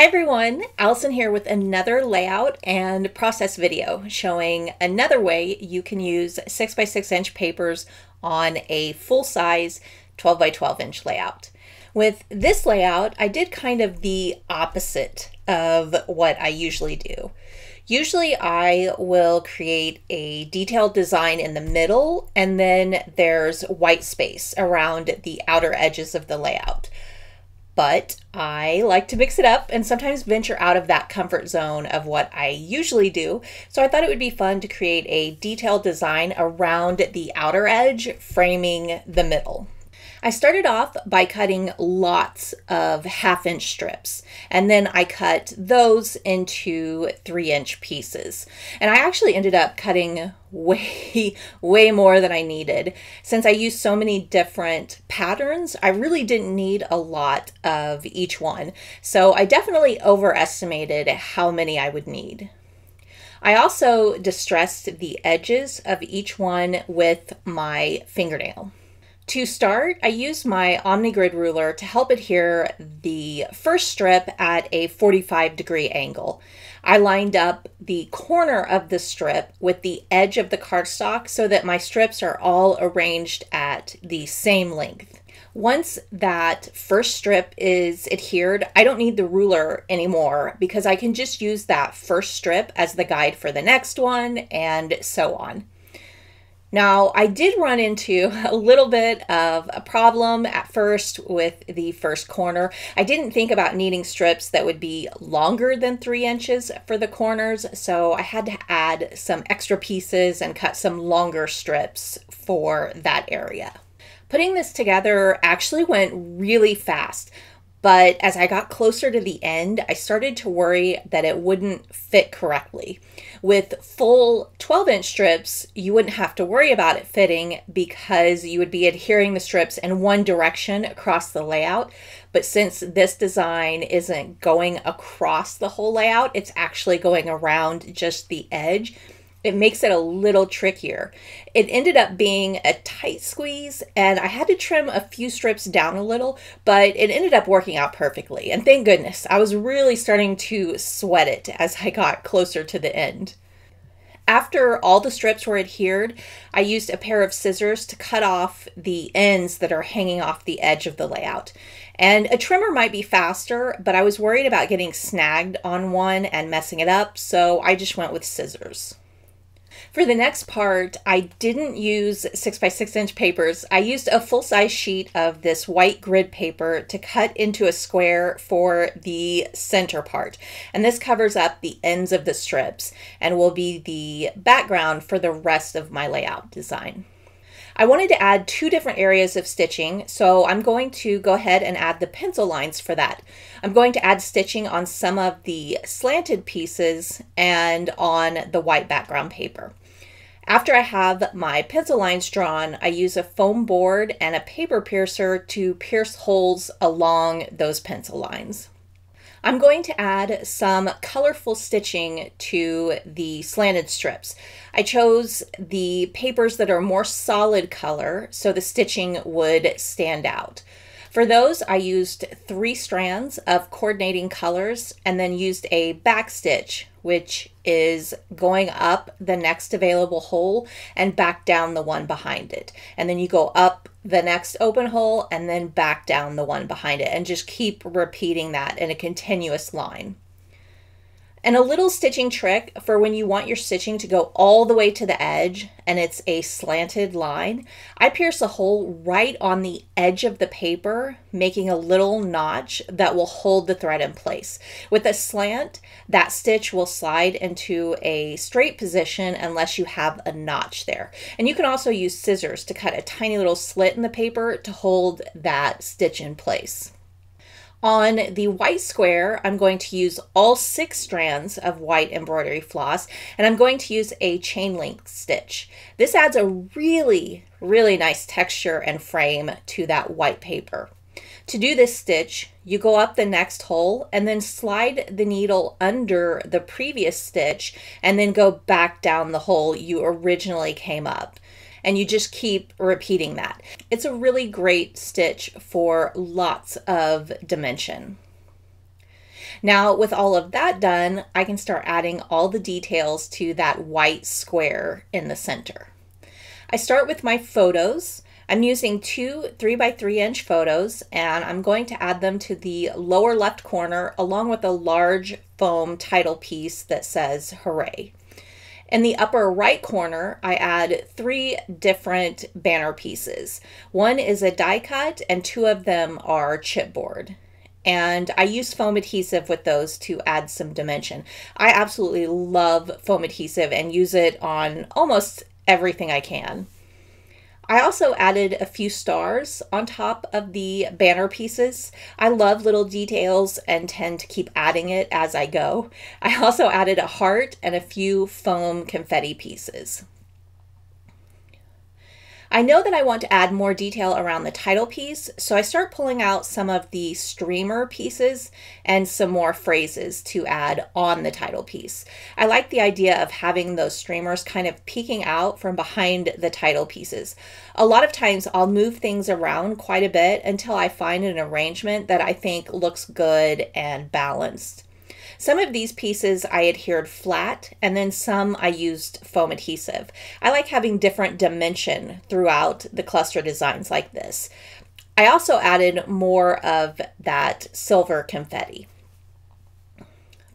everyone, Allison here with another layout and process video showing another way you can use 6 by 6 inch papers on a full-size 12 by 12 inch layout. With this layout, I did kind of the opposite of what I usually do. Usually I will create a detailed design in the middle, and then there's white space around the outer edges of the layout. But I like to mix it up and sometimes venture out of that comfort zone of what I usually do. So I thought it would be fun to create a detailed design around the outer edge, framing the middle. I started off by cutting lots of 1/2 inch strips, and then I cut those into 3-inch pieces. And I actually ended up cutting way more than I needed. Since I used so many different patterns, I really didn't need a lot of each one. So I definitely overestimated how many I would need. I also distressed the edges of each one with my fingernail. To start, I used my OmniGrid ruler to help adhere the first strip at a 45-degree angle. I lined up the corner of the strip with the edge of the cardstock so that my strips are all arranged at the same length. Once that first strip is adhered, I don't need the ruler anymore because I can just use that first strip as the guide for the next one and so on. Now, I did run into a little bit of a problem at first with the first corner. I didn't think about needing strips that would be longer than 3 inches for the corners, so I had to add some extra pieces and cut some longer strips for that area. Putting this together actually went really fast. But as I got closer to the end, I started to worry that it wouldn't fit correctly. With full 12-inch strips, you wouldn't have to worry about it fitting because you would be adhering the strips in one direction across the layout. But since this design isn't going across the whole layout, it's actually going around just the edge. It makes it a little trickier. It ended up being a tight squeeze, and I had to trim a few strips down a little, but it ended up working out perfectly. And thank goodness, I was really starting to sweat it as I got closer to the end. After all the strips were adhered, I used a pair of scissors to cut off the ends that are hanging off the edge of the layout. And a trimmer might be faster, but I was worried about getting snagged on one and messing it up, so I just went with scissors. For the next part, I didn't use 6 by 6 inch papers. I used a full-size sheet of this white grid paper to cut into a square for the center part. And this covers up the ends of the strips and will be the background for the rest of my layout design. I wanted to add 2 different areas of stitching, so I'm going to go ahead and add the pencil lines for that. I'm going to add stitching on some of the slanted pieces and on the white background paper. After I have my pencil lines drawn, I use a foam board and a paper piercer to pierce holes along those pencil lines. I'm going to add some colorful stitching to the slanted strips. I chose the papers that are more solid color so the stitching would stand out. For those, I used 3 strands of coordinating colors and then used a back stitch, which is going up the next available hole and back down the one behind it. And then you go up the next open hole and then back down the one behind it, and just keep repeating that in a continuous line. And a little stitching trick for when you want your stitching to go all the way to the edge and it's a slanted line, I pierce a hole right on the edge of the paper, making a little notch that will hold the thread in place. With a slant, that stitch will slide into a straight position unless you have a notch there. And you can also use scissors to cut a tiny little slit in the paper to hold that stitch in place. On the white square, I'm going to use all 6 strands of white embroidery floss, and I'm going to use a chain link stitch. This adds a really nice texture and frame to that white paper. To do this stitch, you go up the next hole and then slide the needle under the previous stitch and then go back down the hole you originally came up. And you just keep repeating that. It's a really great stitch for lots of dimension. Now, with all of that done, I can start adding all the details to that white square in the center. I start with my photos. I'm using two 3x3" photos, and I'm going to add them to the lower left corner along with a large foam title piece that says "Hooray." In the upper right corner, I add 3 different banner pieces. One is a die cut and 2 of them are chipboard. And I use foam adhesive with those to add some dimension. I absolutely love foam adhesive and use it on almost everything I can. I also added a few stars on top of the banner pieces. I love little details and tend to keep adding it as I go. I also added a heart and a few foam confetti pieces. I know that I want to add more detail around the title piece, so I start pulling out some of the streamer pieces and some more phrases to add on the title piece. I like the idea of having those streamers kind of peeking out from behind the title pieces. A lot of times I'll move things around quite a bit until I find an arrangement that I think looks good and balanced. Some of these pieces I adhered flat, and then some I used foam adhesive. I like having different dimension throughout the cluster designs like this. I also added more of that silver confetti.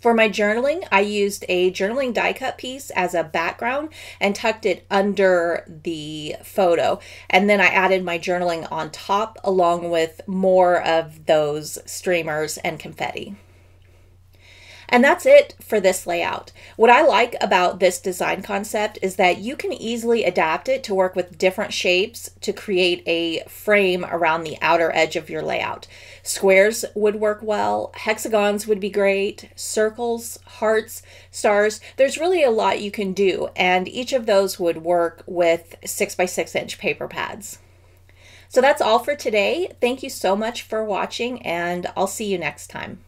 For my journaling, I used a journaling die cut piece as a background and tucked it under the photo. And then I added my journaling on top along with more of those streamers and confetti. And that's it for this layout. What I like about this design concept is that you can easily adapt it to work with different shapes to create a frame around the outer edge of your layout. Squares would work well, hexagons would be great, circles, hearts, stars. There's really a lot you can do, and each of those would work with 6x6" paper pads. So that's all for today. Thank you so much for watching, and I'll see you next time.